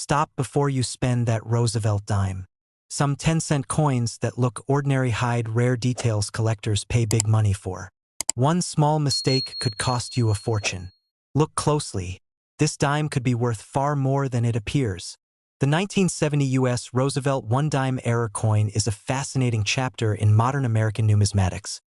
Stop before you spend that Roosevelt dime. Some 10-cent coins that look ordinary hide rare details collectors pay big money for. One small mistake could cost you a fortune. Look closely. This dime could be worth far more than it appears. The 1970 U.S. Roosevelt one-dime error coin is a fascinating chapter in modern American numismatics.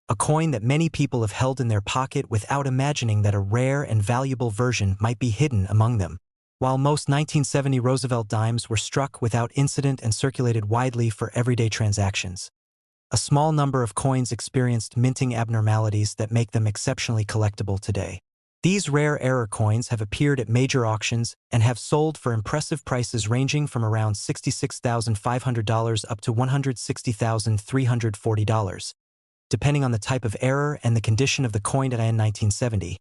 A coin that many people have held in their pocket without imagining that a rare and valuable version might be hidden among them. While most 1970 Roosevelt dimes were struck without incident and circulated widely for everyday transactions, a small number of coins experienced minting abnormalities that make them exceptionally collectible today. These rare error coins have appeared at major auctions and have sold for impressive prices ranging from around $66,500 up to $160,340, depending on the type of error and the condition of the coin. In 1970,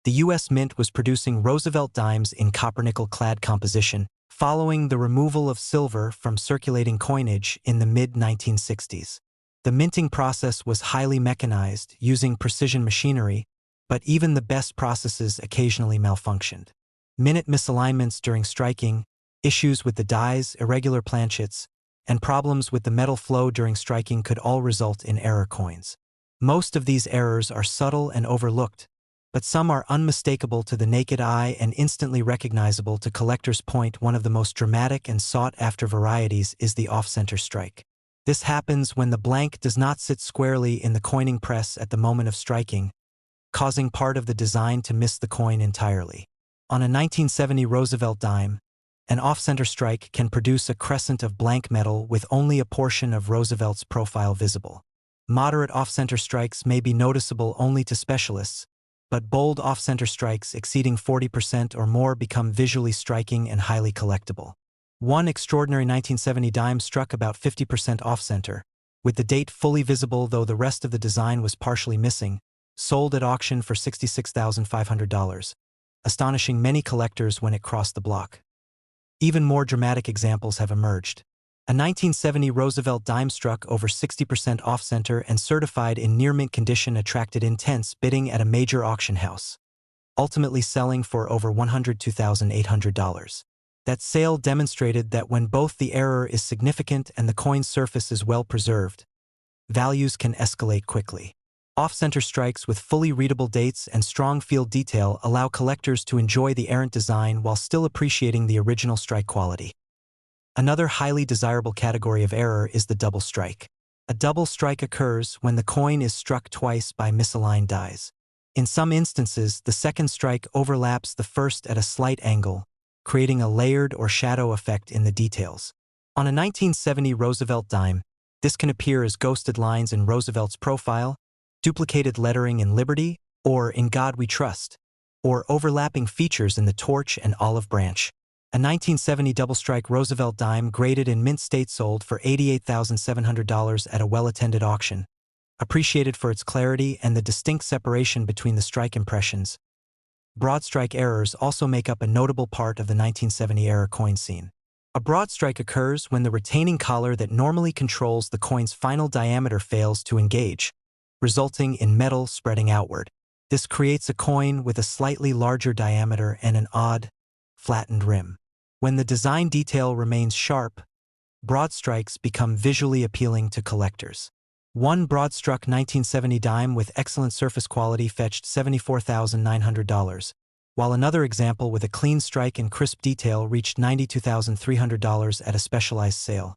the U.S. Mint was producing Roosevelt dimes in copper-nickel-clad composition, following the removal of silver from circulating coinage in the mid-1960s. The minting process was highly mechanized, using precision machinery, but even the best processes occasionally malfunctioned. Minute misalignments during striking, issues with the dies, irregular planchets, and problems with the metal flow during striking could all result in error coins. Most of these errors are subtle and overlooked, but some are unmistakable to the naked eye and instantly recognizable to collectors. One of the most dramatic and sought-after varieties is the off-center strike. This happens when the blank does not sit squarely in the coining press at the moment of striking, causing part of the design to miss the coin entirely. On a 1970 Roosevelt dime, an off-center strike can produce a crescent of blank metal with only a portion of Roosevelt's profile visible. Moderate off-center strikes may be noticeable only to specialists, but bold off-center strikes exceeding 40% or more become visually striking and highly collectible. One extraordinary 1970 dime struck about 50% off-center, with the date fully visible though the rest of the design was partially missing, sold at auction for $66,500, astonishing many collectors when it crossed the block. Even more dramatic examples have emerged. A 1970 Roosevelt dime struck over 60% off-center and certified in near-mint condition attracted intense bidding at a major auction house, ultimately selling for over $102,800. That sale demonstrated that when both the error is significant and the coin's surface is well preserved, values can escalate quickly. Off-center strikes with fully readable dates and strong field detail allow collectors to enjoy the errant design while still appreciating the original strike quality. Another highly desirable category of error is the double strike. A double strike occurs when the coin is struck twice by misaligned dies. In some instances, the second strike overlaps the first at a slight angle, creating a layered or shadow effect in the details. On a 1970 Roosevelt dime, this can appear as ghosted lines in Roosevelt's profile, duplicated lettering in Liberty, or In God We Trust, or overlapping features in the torch and olive branch. A 1970 double-strike Roosevelt dime graded in mint state sold for $88,700 at a well-attended auction, appreciated for its clarity and the distinct separation between the strike impressions. Broad strike errors also make up a notable part of the 1970 error coin scene. A broad strike occurs when the retaining collar that normally controls the coin's final diameter fails to engage, resulting in metal spreading outward. This creates a coin with a slightly larger diameter and an odd, flattened rim. When the design detail remains sharp, broad strikes become visually appealing to collectors. One broad-struck 1970 dime with excellent surface quality fetched $74,900, while another example with a clean strike and crisp detail reached $92,300 at a specialized sale.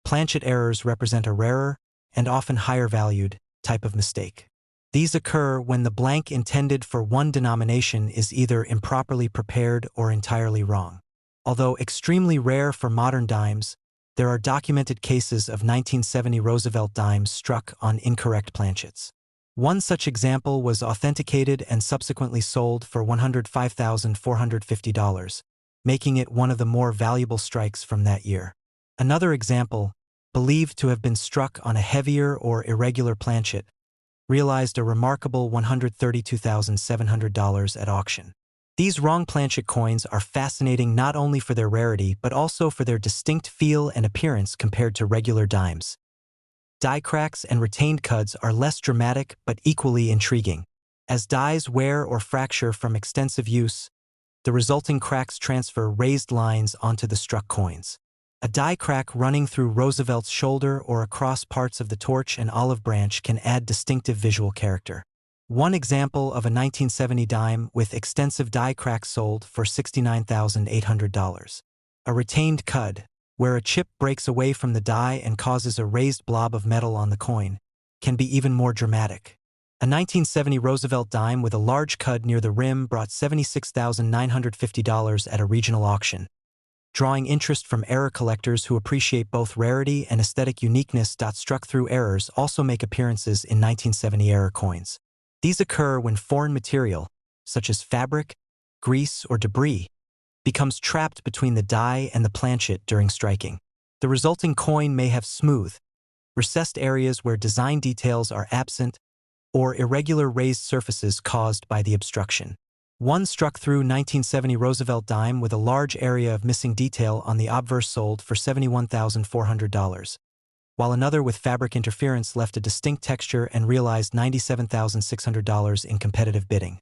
Planchet errors represent a rarer, and often higher-valued, type of mistake. These occur when the blank intended for one denomination is either improperly prepared or entirely wrong. Although extremely rare for modern dimes, there are documented cases of 1970 Roosevelt dimes struck on incorrect planchets. One such example was authenticated and subsequently sold for $105,450, making it one of the more valuable strikes from that year. Another example, believed to have been struck on a heavier or irregular planchet, realized a remarkable $132,700 at auction. These wrong planchet coins are fascinating not only for their rarity but also for their distinct feel and appearance compared to regular dimes. Die cracks and retained cuds are less dramatic but equally intriguing. As dies wear or fracture from extensive use, The resulting cracks transfer raised lines onto the struck coins. A die crack running through Roosevelt's shoulder or across parts of the torch and olive branch can add distinctive visual character. One example of a 1970 dime with extensive die cracks sold for $69,800. A retained cud, where a chip breaks away from the die and causes a raised blob of metal on the coin, can be even more dramatic. A 1970 Roosevelt dime with a large cud near the rim brought $76,950 at a regional auction, drawing interest from error collectors who appreciate both rarity and aesthetic uniqueness. Struck-through errors also make appearances in 1970 error coins. These occur when foreign material, such as fabric, grease, or debris, becomes trapped between the die and the planchet during striking. The resulting coin may have smooth, recessed areas where design details are absent, or irregular raised surfaces caused by the obstruction. One struck-through 1970 Roosevelt dime with a large area of missing detail on the obverse sold for $71,400, while another with fabric interference left a distinct texture and realized $97,600 in competitive bidding.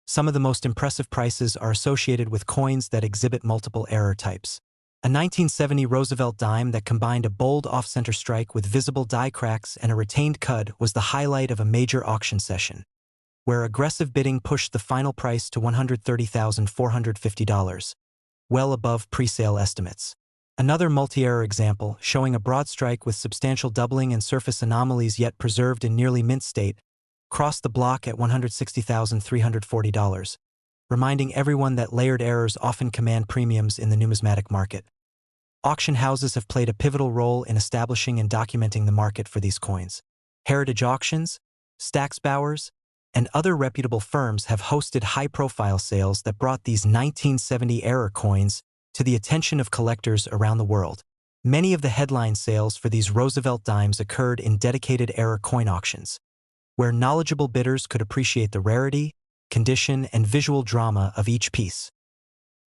Some of the most impressive prices are associated with coins that exhibit multiple error types. A 1970 Roosevelt dime that combined a bold off-center strike with visible die cracks and a retained cud was the highlight of a major auction session, where aggressive bidding pushed the final price to $130,450, well above pre-sale estimates. Another multi-error example, showing a broad strike with substantial doubling and surface anomalies yet preserved in nearly mint state, crossed the block at $160,340, reminding everyone that layered errors often command premiums in the numismatic market. Auction houses have played a pivotal role in establishing and documenting the market for these coins. Heritage auctions, Stack's Bowers, and other reputable firms have hosted high-profile sales that brought these 1970 error coins to the attention of collectors around the world. Many of the headline sales for these Roosevelt dimes occurred in dedicated error coin auctions, where knowledgeable bidders could appreciate the rarity, condition, and visual drama of each piece.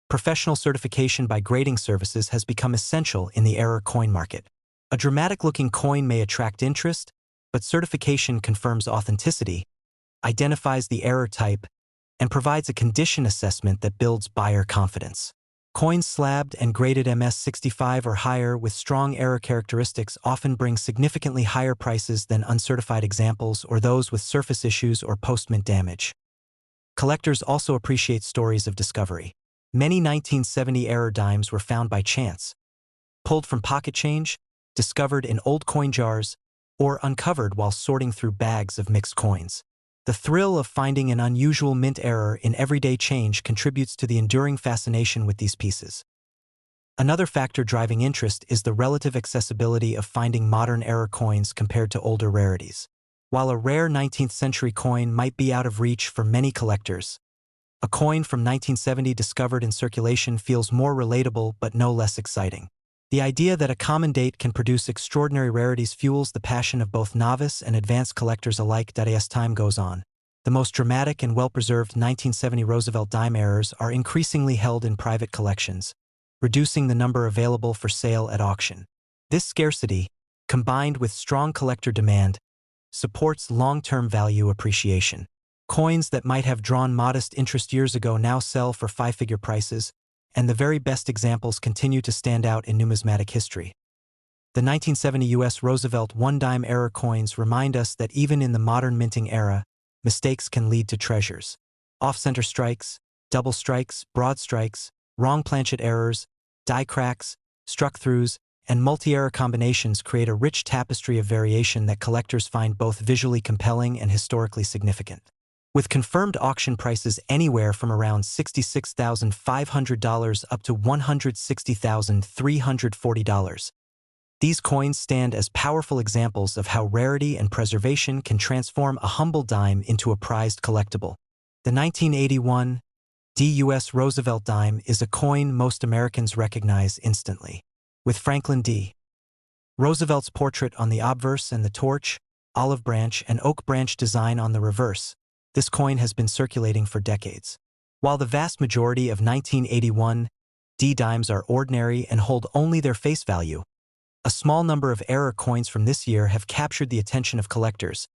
Professional certification by grading services has become essential in the error coin market. A dramatic-looking coin may attract interest, but certification confirms authenticity, identifies the error type, and provides a condition assessment that builds buyer confidence. Coins slabbed and graded MS-65 or higher with strong error characteristics often bring significantly higher prices than uncertified examples or those with surface issues or post-mint damage. Collectors also appreciate stories of discovery. Many 1970 error dimes were found by chance, pulled from pocket change, discovered in old coin jars, or uncovered while sorting through bags of mixed coins. The thrill of finding an unusual mint error in everyday change contributes to the enduring fascination with these pieces. Another factor driving interest is the relative accessibility of finding modern error coins compared to older rarities. While a rare 19th century coin might be out of reach for many collectors, a coin from 1970 discovered in circulation feels more relatable but no less exciting. The idea that a common date can produce extraordinary rarities fuels the passion of both novice and advanced collectors alike. As time goes on, the most dramatic and well-preserved 1970 Roosevelt dime errors are increasingly held in private collections, reducing the number available for sale at auction. This scarcity, combined with strong collector demand, supports long-term value appreciation. Coins that might have drawn modest interest years ago now sell for five-figure prices, and the very best examples continue to stand out in numismatic history. The 1970 U.S. Roosevelt one-dime error coins remind us that even in the modern minting era, mistakes can lead to treasures. Off-center strikes, double strikes, broad strikes, wrong planchet errors, die cracks, struck-throughs, and multi-error combinations create a rich tapestry of variation that collectors find both visually compelling and historically significant. With confirmed auction prices anywhere from around $66,500 up to $160,340, these coins stand as powerful examples of how rarity and preservation can transform a humble dime into a prized collectible. The 1981 D.U.S. Roosevelt Dime is a coin most Americans recognize instantly. With Franklin D. Roosevelt's portrait on the obverse and the torch, olive branch, and oak branch design on the reverse, this coin has been circulating for decades. While the vast majority of 1981 D dimes are ordinary and hold only their face value, a small number of error coins from this year have captured the attention of collectors,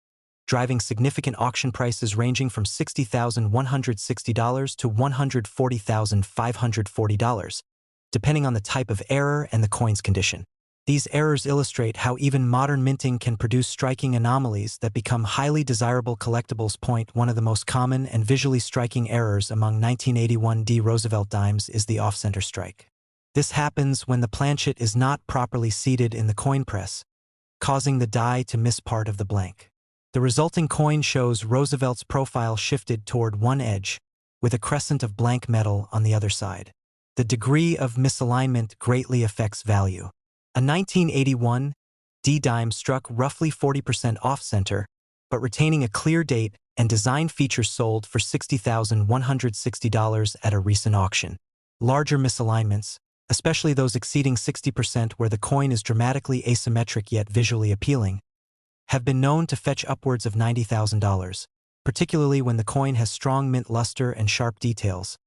driving significant auction prices ranging from $60,160 to $140,540, depending on the type of error and the coin's condition. These errors illustrate how even modern minting can produce striking anomalies that become highly desirable collectibles. One of the most common and visually striking errors among 1981 Roosevelt Dimes is the off-center strike. This happens when the planchet is not properly seated in the coin press, causing the die to miss part of the blank. The resulting coin shows Roosevelt's profile shifted toward one edge, with a crescent of blank metal on the other side. The degree of misalignment greatly affects value. A 1981 dime struck roughly 40% off-center, but retaining a clear date and design features sold for $60,160 at a recent auction. Larger misalignments, especially those exceeding 60% where the coin is dramatically asymmetric yet visually appealing, have been known to fetch upwards of $90,000, particularly when the coin has strong mint luster and sharp details.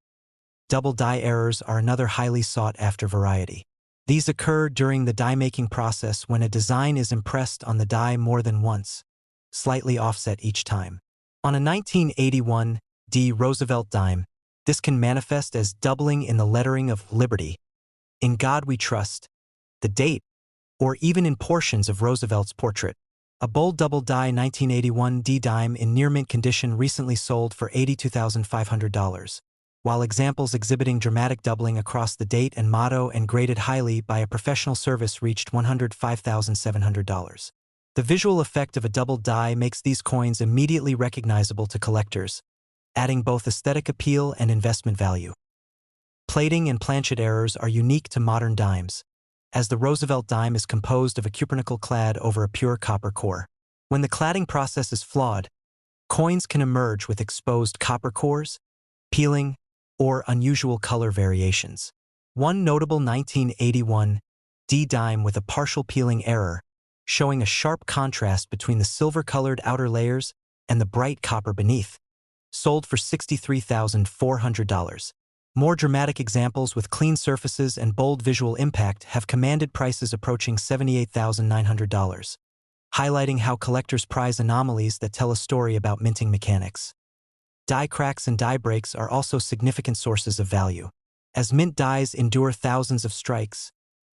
Double die errors are another highly sought-after variety. These occur during the die-making process when a design is impressed on the die more than once, slightly offset each time. On a 1981 Roosevelt Dime, this can manifest as doubling in the lettering of Liberty, In God We Trust, the date, or even in portions of Roosevelt's portrait. A bold double die 1981 dime in near-mint condition recently sold for $82,500, while examples exhibiting dramatic doubling across the date and motto and graded highly by a professional service reached $105,700. The visual effect of a double die makes these coins immediately recognizable to collectors, adding both aesthetic appeal and investment value. Plating and planchet errors are unique to modern dimes, as the Roosevelt dime is composed of a cupronickel clad over a pure copper core. When the cladding process is flawed, coins can emerge with exposed copper cores, peeling, or unusual color variations. One notable 1981 dime with a partial peeling error, showing a sharp contrast between the silver-colored outer layers and the bright copper beneath, sold for $63,400. More dramatic examples with clean surfaces and bold visual impact have commanded prices approaching $78,900, highlighting how collectors prize anomalies that tell a story about minting mechanics. Die cracks and die breaks are also significant sources of value. As mint dies endure thousands of strikes,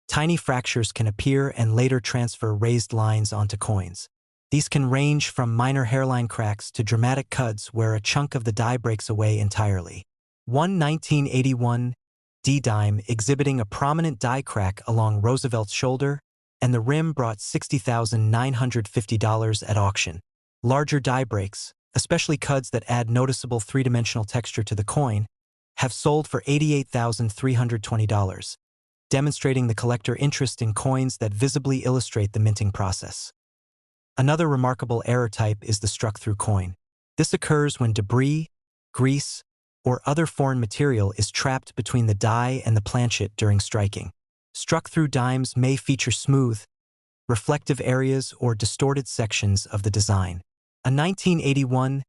tiny fractures can appear and later transfer raised lines onto coins. These can range from minor hairline cracks to dramatic cuts where a chunk of the die breaks away entirely. One 1981 dime exhibiting a prominent die crack along Roosevelt's shoulder, and the rim brought $60,950 at auction. Larger die breaks, especially cuts that add noticeable three-dimensional texture to the coin, have sold for $88,320, demonstrating the collector interest in coins that visibly illustrate the minting process. Another remarkable error type is the struck-through coin. This occurs when debris, grease, or other foreign material is trapped between the die and the planchet during striking. Struck-through dimes may feature smooth, reflective areas or distorted sections of the design. A 1981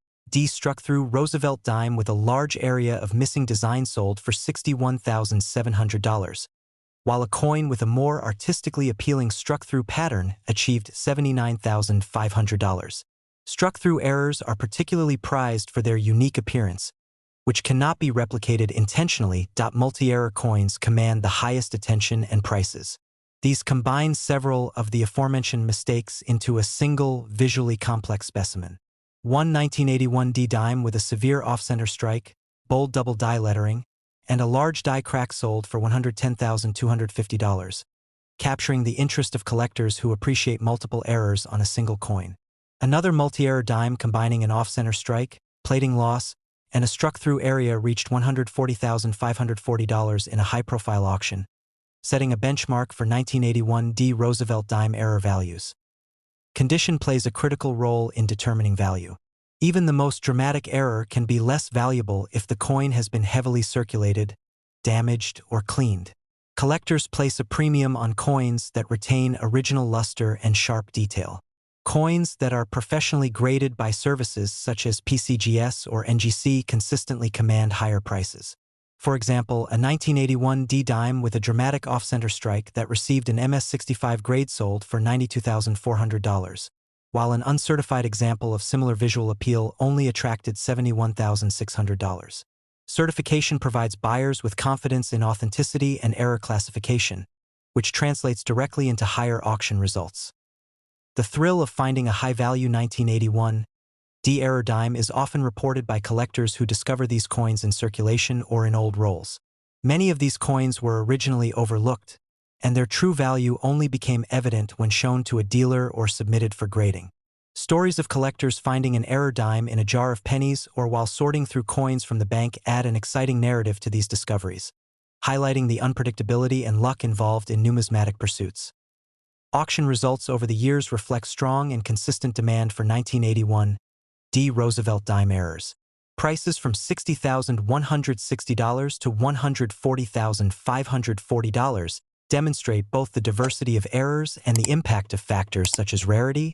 struck-through Roosevelt dime with a large area of missing design sold for $61,700, while a coin with a more artistically appealing struck-through pattern achieved $79,500. Struck-through errors are particularly prized for their unique appearance, which cannot be replicated intentionally. Multi-error coins command the highest attention and prices. These combine several of the aforementioned mistakes into a single, visually complex specimen. One 1981 dime with a severe off-center strike, bold double die lettering, and a large die crack sold for $110,250, capturing the interest of collectors who appreciate multiple errors on a single coin. Another multi-error dime combining an off-center strike, plating loss, and a struck-through area reached $140,540 in a high-profile auction, setting a benchmark for 1981 Roosevelt dime error values. Condition plays a critical role in determining value. Even the most dramatic error can be less valuable if the coin has been heavily circulated, damaged, or cleaned. Collectors place a premium on coins that retain original luster and sharp detail. Coins that are professionally graded by services such as PCGS or NGC consistently command higher prices. For example, a 1981 dime with a dramatic off-center strike that received an MS-65 grade sold for $92,400, while an uncertified example of similar visual appeal only attracted $71,600. Certification provides buyers with confidence in authenticity and error classification, which translates directly into higher auction results. The thrill of finding a high-value 1981 D-error dime is often reported by collectors who discover these coins in circulation or in old rolls. Many of these coins were originally overlooked, and their true value only became evident when shown to a dealer or submitted for grading. Stories of collectors finding an error dime in a jar of pennies or while sorting through coins from the bank add an exciting narrative to these discoveries, highlighting the unpredictability and luck involved in numismatic pursuits. Auction results over the years reflect strong and consistent demand for 1981 D Roosevelt Dime errors. Prices from $60,160 to $140,540 demonstrate both the diversity of errors and the impact of factors such as rarity,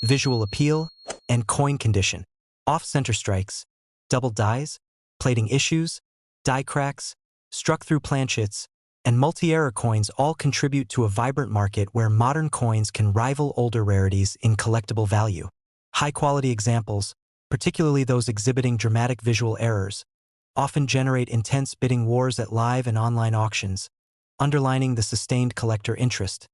visual appeal, and coin condition. Off-center strikes, double dies, plating issues, die cracks, struck-through planchets, and multi-error coins all contribute to a vibrant market where modern coins can rival older rarities in collectible value. High-quality examples, particularly those exhibiting dramatic visual errors, often generate intense bidding wars at live and online auctions, underlining the sustained collector interest.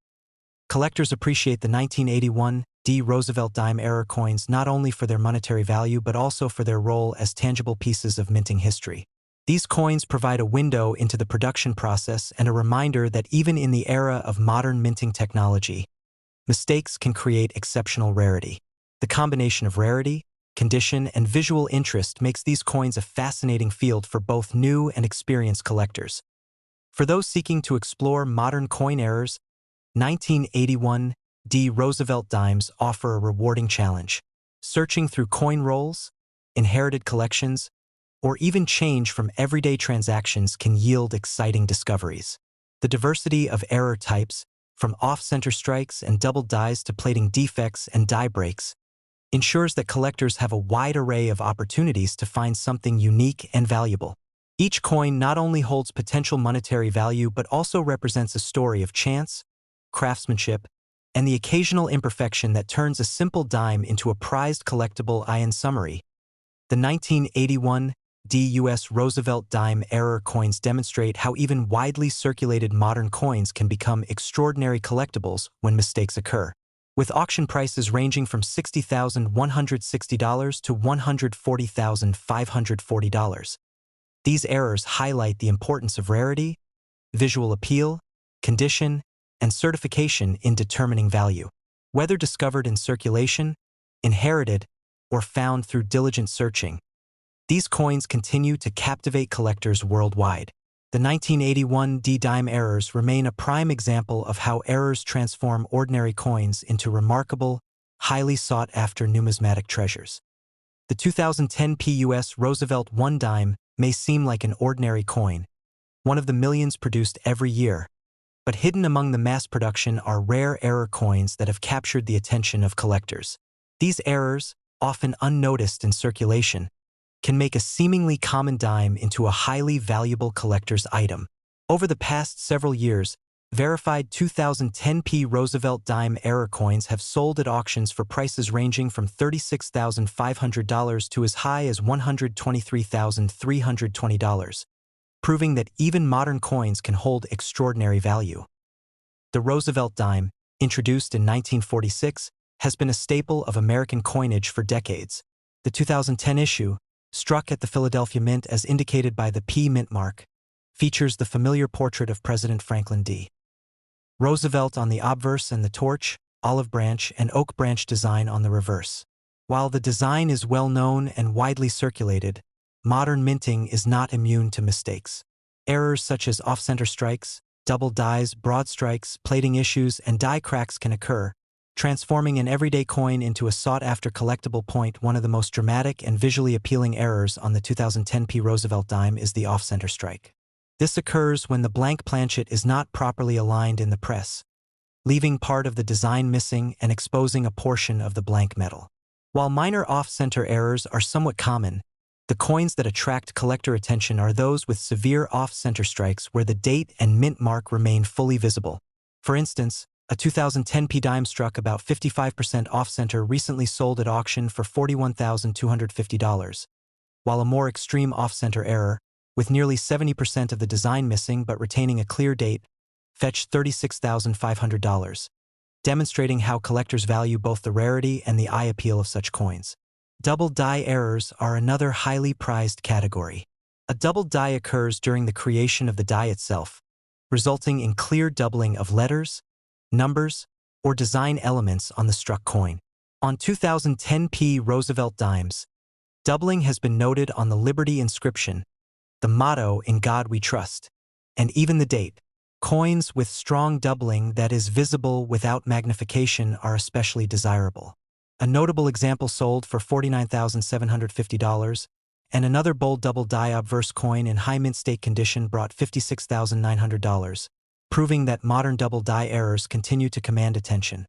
Collectors appreciate the 1981 D Roosevelt Dime error coins not only for their monetary value but also for their role as tangible pieces of minting history. These coins provide a window into the production process and a reminder that even in the era of modern minting technology, mistakes can create exceptional rarity. The combination of rarity, condition, and visual interest makes these coins a fascinating field for both new and experienced collectors. For those seeking to explore modern coin errors, 1981 D Roosevelt Dimes offer a rewarding challenge. Searching through coin rolls, inherited collections, or even change from everyday transactions can yield exciting discoveries. The diversity of error types, from off-center strikes and double dies to plating defects and die breaks, ensures that collectors have a wide array of opportunities to find something unique and valuable. Each coin not only holds potential monetary value but also represents a story of chance, craftsmanship, and the occasional imperfection that turns a simple dime into a prized collectible. In summary, the 1981 D.U.S. Roosevelt Dime error coins demonstrate how even widely circulated modern coins can become extraordinary collectibles when mistakes occur. With auction prices ranging from $60,160 to $140,540. These errors highlight the importance of rarity, visual appeal, condition, and certification in determining value. Whether discovered in circulation, inherited, or found through diligent searching, these coins continue to captivate collectors worldwide. The 1981 D-Dime errors remain a prime example of how errors transform ordinary coins into remarkable, highly sought-after numismatic treasures. The 2010 PUS Roosevelt Dime may seem like an ordinary coin, one of the millions produced every year, but hidden among the mass production are rare error coins that have captured the attention of collectors. These errors, often unnoticed in circulation, can make a seemingly common dime into a highly valuable collector's item. Over the past several years, verified 2010 Roosevelt Dime error coins have sold at auctions for prices ranging from $36,500 to as high as $123,320, proving that even modern coins can hold extraordinary value. The Roosevelt Dime, introduced in 1946, has been a staple of American coinage for decades. The 2010 issue, struck at the Philadelphia Mint as indicated by the P Mint mark, features the familiar portrait of President Franklin D. Roosevelt on the obverse and the torch, olive branch, and oak branch design on the reverse. While the design is well known and widely circulated, modern minting is not immune to mistakes. Errors such as off-center strikes, double dies, broad strikes, plating issues, and die cracks can occur, transforming an everyday coin into a sought-after collectible point. One of the most dramatic and visually appealing errors on the 2010 Roosevelt Dime is the off-center strike. This occurs when the blank planchet is not properly aligned in the press, leaving part of the design missing and exposing a portion of the blank metal. While minor off-center errors are somewhat common, the coins that attract collector attention are those with severe off-center strikes where the date and mint mark remain fully visible. For instance, A 2010p dime struck about 55% off-center recently sold at auction for $41,250, while a more extreme off-center error, with nearly 70% of the design missing but retaining a clear date, fetched $36,500, demonstrating how collectors value both the rarity and the eye appeal of such coins. Double die errors are another highly prized category. A double die occurs during the creation of the die itself, resulting in clear doubling of letters, numbers, or design elements on the struck coin. On 2010p Roosevelt Dimes, doubling has been noted on the Liberty inscription, the motto "In God We Trust," and even the date. Coins with strong doubling that is visible without magnification are especially desirable. A notable example sold for $49,750, and another bold double die obverse coin in high mint state condition brought $56,900, proving that modern double die errors continue to command attention.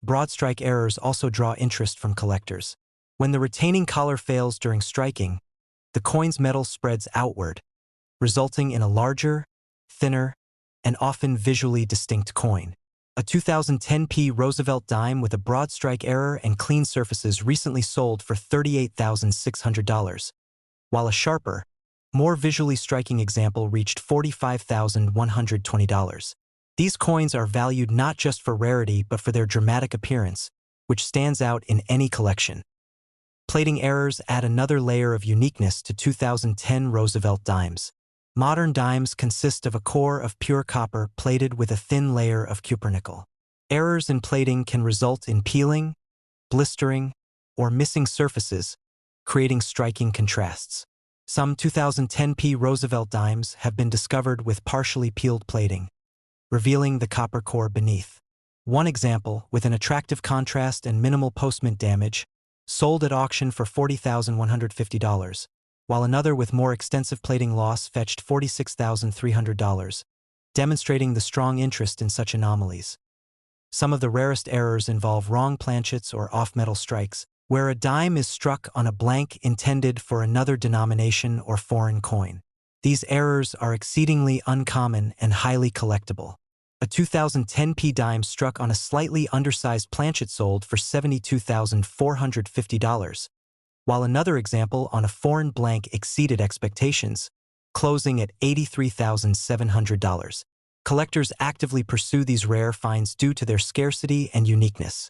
Broad strike errors also draw interest from collectors. When the retaining collar fails during striking, the coin's metal spreads outward, resulting in a larger, thinner, and often visually distinct coin. A 2010p Roosevelt Dime with a broad strike error and clean surfaces recently sold for $38,600, while a sharper, more visually striking example reached $45,120. These coins are valued not just for rarity but for their dramatic appearance, which stands out in any collection. Plating errors add another layer of uniqueness to 2010 Roosevelt Dimes. Modern dimes consist of a core of pure copper plated with a thin layer of cupronickel. Errors in plating can result in peeling, blistering, or missing surfaces, creating striking contrasts. Some 2010p Roosevelt dimes have been discovered with partially peeled plating, revealing the copper core beneath. One example, with an attractive contrast and minimal post-mint damage, sold at auction for $40,150, while another with more extensive plating loss fetched $46,300, demonstrating the strong interest in such anomalies. Some of the rarest errors involve wrong planchets or off-metal strikes, where a dime is struck on a blank intended for another denomination or foreign coin. These errors are exceedingly uncommon and highly collectible. A 2010p dime struck on a slightly undersized planchet sold for $72,450, while another example on a foreign blank exceeded expectations, closing at $83,700. Collectors actively pursue these rare finds due to their scarcity and uniqueness.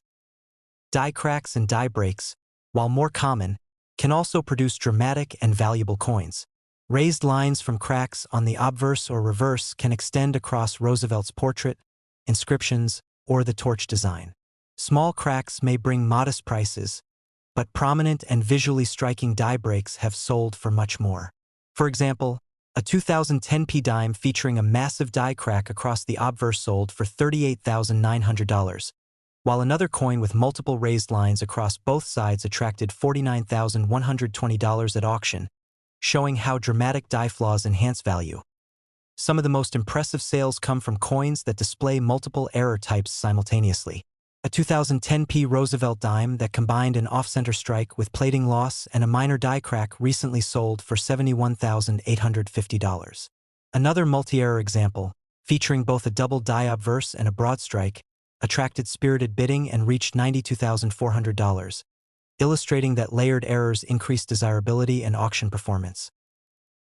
Die cracks and die breaks, while more common, can also produce dramatic and valuable coins. Raised lines from cracks on the obverse or reverse can extend across Roosevelt's portrait, inscriptions, or the torch design. Small cracks may bring modest prices, but prominent and visually striking die breaks have sold for much more. For example, a 2010p dime featuring a massive die crack across the obverse sold for $38,900, while another coin with multiple raised lines across both sides attracted $49,120 at auction, showing how dramatic die flaws enhance value. Some of the most impressive sales come from coins that display multiple error types simultaneously. A 2010p Roosevelt dime that combined an off-center strike with plating loss and a minor die crack recently sold for $71,850. Another multi-error example, featuring both a double die obverse and a broad strike, attracted spirited bidding and reached $92,400, illustrating that layered errors increase desirability and auction performance.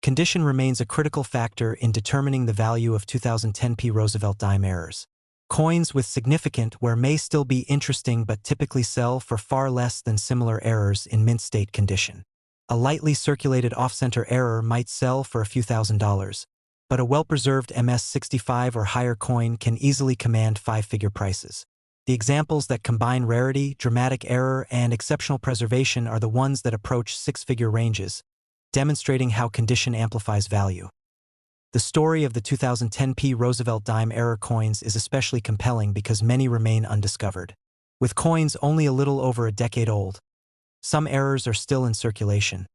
Condition remains a critical factor in determining the value of 2010p Roosevelt dime errors. Coins with significant wear may still be interesting but typically sell for far less than similar errors in mint state condition. A lightly circulated off-center error might sell for a few $1,000s, but a well-preserved MS-65 or higher coin can easily command five-figure prices. The examples that combine rarity, dramatic error, and exceptional preservation are the ones that approach six-figure ranges, demonstrating how condition amplifies value. The story of the 2010p Roosevelt Dime error coins is especially compelling because many remain undiscovered. With coins only a little over a decade old, some errors are still in circulation,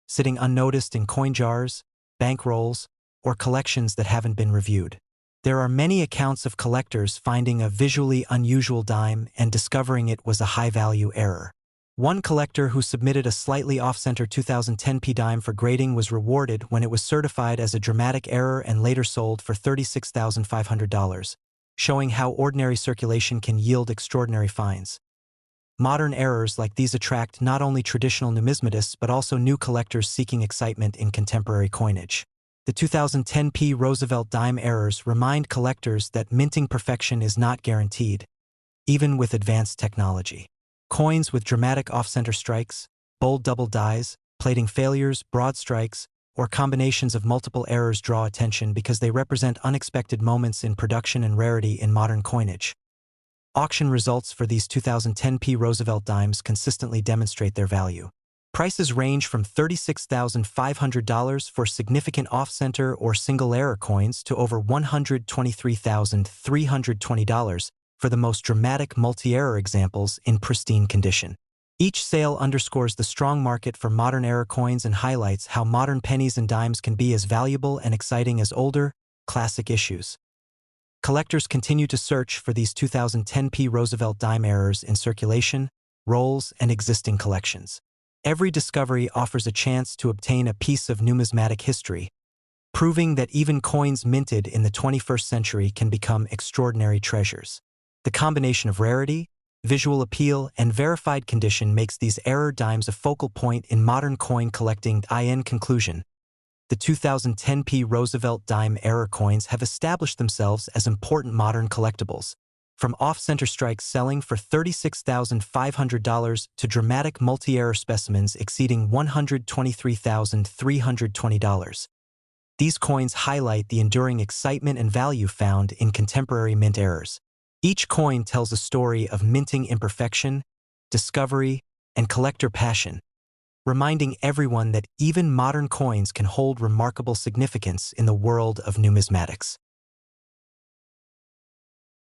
sitting unnoticed in coin jars, bank rolls, or collections that haven't been reviewed. There are many accounts of collectors finding a visually unusual dime and discovering it was a high-value error. One collector who submitted a slightly off-center 2010p dime for grading was rewarded when it was certified as a dramatic error and later sold for $36,500, showing how ordinary circulation can yield extraordinary finds. Modern errors like these attract not only traditional numismatists but also new collectors seeking excitement in contemporary coinage. The 2010p Roosevelt Dime errors remind collectors that minting perfection is not guaranteed, even with advanced technology. Coins with dramatic off-center strikes, bold double dies, plating failures, broad strikes, or combinations of multiple errors draw attention because they represent unexpected moments in production and rarity in modern coinage. Auction results for these 2010p Roosevelt Dimes consistently demonstrate their value. Prices range from $36,500 for significant off-center or single-error coins to over $123,320 for the most dramatic multi-error examples in pristine condition. Each sale underscores the strong market for modern error coins and highlights how modern pennies and dimes can be as valuable and exciting as older, classic issues. Collectors continue to search for these 2010p Roosevelt Dime errors in circulation, rolls, and existing collections. Every discovery offers a chance to obtain a piece of numismatic history, proving that even coins minted in the 21st century can become extraordinary treasures. The combination of rarity, visual appeal, and verified condition makes these error dimes a focal point in modern coin collecting. In conclusion, the 2010p Roosevelt Dime error coins have established themselves as important modern collectibles, from off-center strikes selling for $36,500 to dramatic multi-error specimens exceeding $123,320. These coins highlight the enduring excitement and value found in contemporary mint errors. Each coin tells a story of minting imperfection, discovery, and collector passion, reminding everyone that even modern coins can hold remarkable significance in the world of numismatics.